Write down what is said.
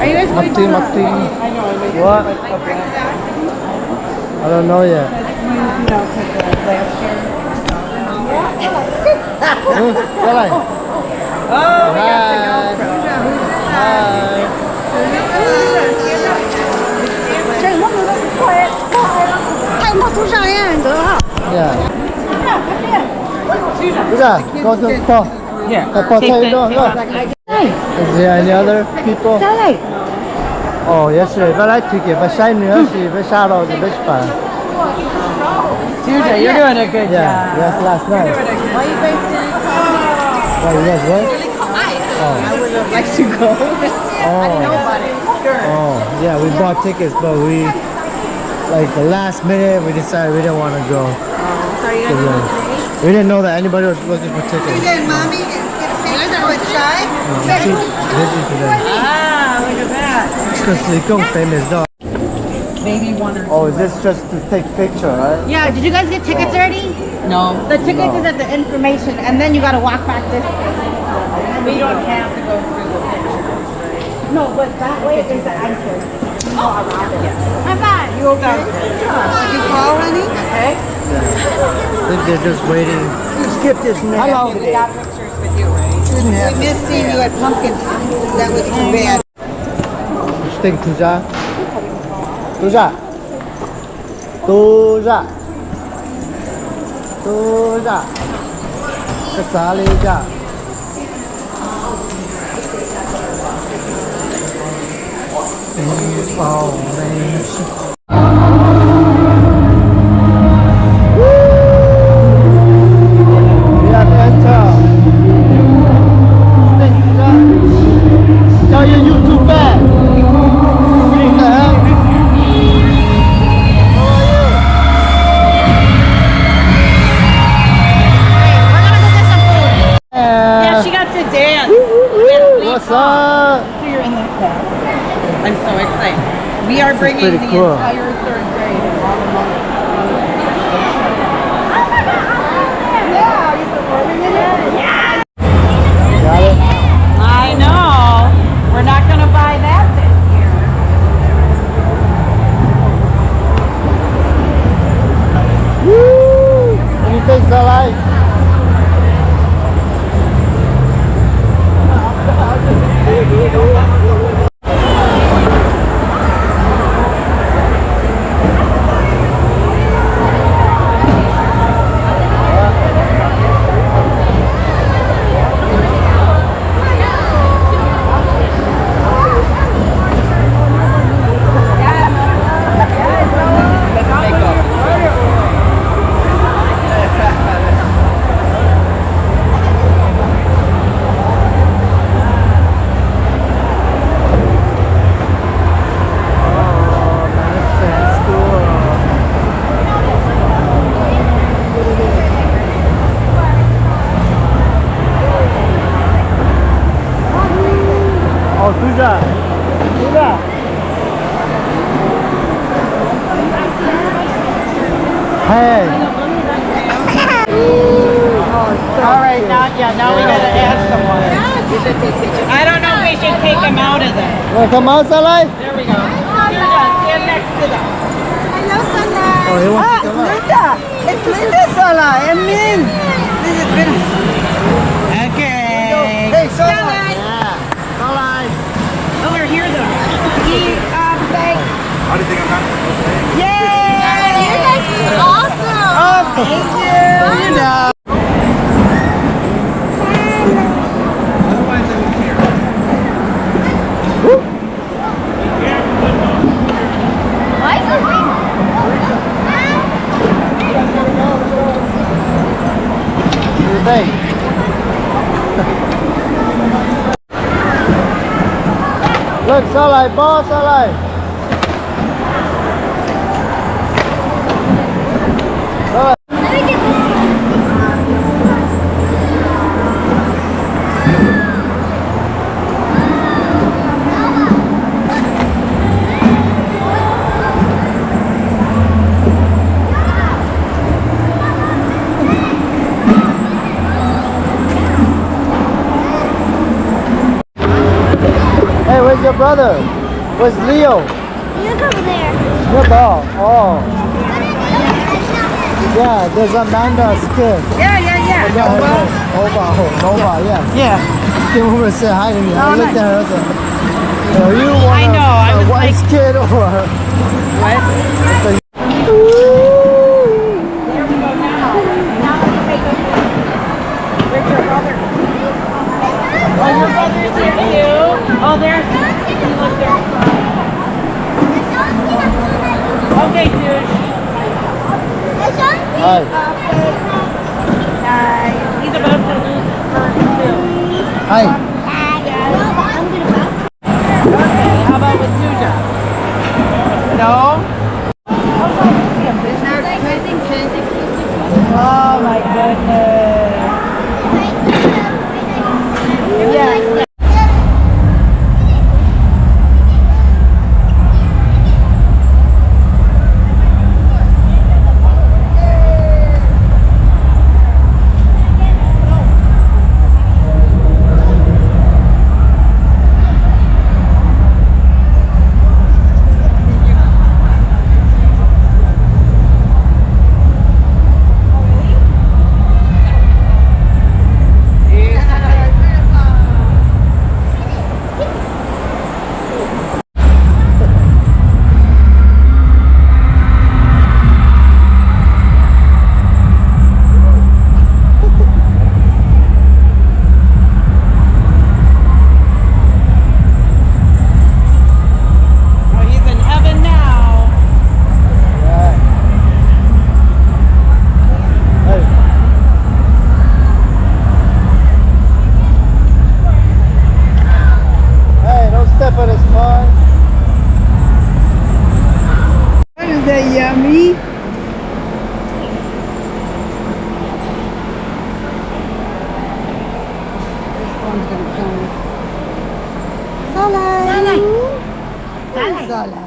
Are you guys going to? Mukti. I know. What? I don't know yet. Last year. Salai. Oh, we got the GoPro. Hi. Yeah. Go to Paul. Here. Paul, tell you go. Is there any other people? Oh, yesterday, but I took it. But shy knew she was shot out the bitch pan. Tuesday, you're doing a good Yeah, job. yes, last night. Why you guys didn't come? Why you guys what? I would have liked to go. I didn't know about it. Sure. Oh, yeah, we bought tickets, but we, like the last minute, we decided we didn't want to go. So you guys going today? We didn't know that anybody was looking for tickets. Mommy, you guys are with Shy? She's busy today. Ah, look at that. Because they go famous dog. Maybe one or two. Oh, is this just to take picture, right? Yeah, did you guys get tickets already? No. The tickets No. is at the information, and then you gotta walk back this way. We don't have to go through the pictures. No, but that way is the entrance. Oh, around it. High five. You okay? Did you call, honey? Okay. I think they're just waiting. Skip this man. Hello. We got pictures with you, right? We missed seeing you at Pumpkin. That was too bad. Sting Tuja. Tuja. Tuja. Tuja. Kasali ja. We have entered. Sting Tuja. Tell your YouTube back. What the hell? How are you? We're gonna go get some food. Yeah, she got to dance. What's up? So you're in the class. I'm so excited. We are bringing pretty the cool. entire third grade and all the money. Yeah, are you performing in it? Yeah. Got it? I know. We're not going to buy that this year. Woo! What do you think, Salai? Oh, Tuja. Tuja. Hey. All right, now we got to ask someone. I don't know if we should take him out of this. Want to come out, Salai? There we go. Stand next to them. Hello, Sandra. Oh, he wants to come out. Linda. It's Linda, Sala. And Min. This is good. Okay. Hey, Sala. Yeah. Salai. Over here, though. How do you think I'm not? Yay! You guys look awesome. Oh, thank you. You know. Otherwise, I would care. Why is it raining? What do you think? Look, Salai, boss, Salai. Salai. Hey, where's your your brother? Where's Leo? Look over there. Your ball. Oh. Yeah, there's Amanda's kid. Yeah. Nova, yeah. Yeah. Came over and said hi to me. I Oh, looked nice. at her and said, are you one I know, I of was White's like- kid or? What? There we go now. Where's your brother? Oh, your brother's here too. Oh, there's. Look there. Okay, dude. Hi. He's about to lose his first too. Hi. Okay, how about with Suja? No? Oh my goodness. Yeah. Oh, he's in heaven now. Yeah. Hey. Hey, don't step on his paw. Is that yummy? Salad. Salad.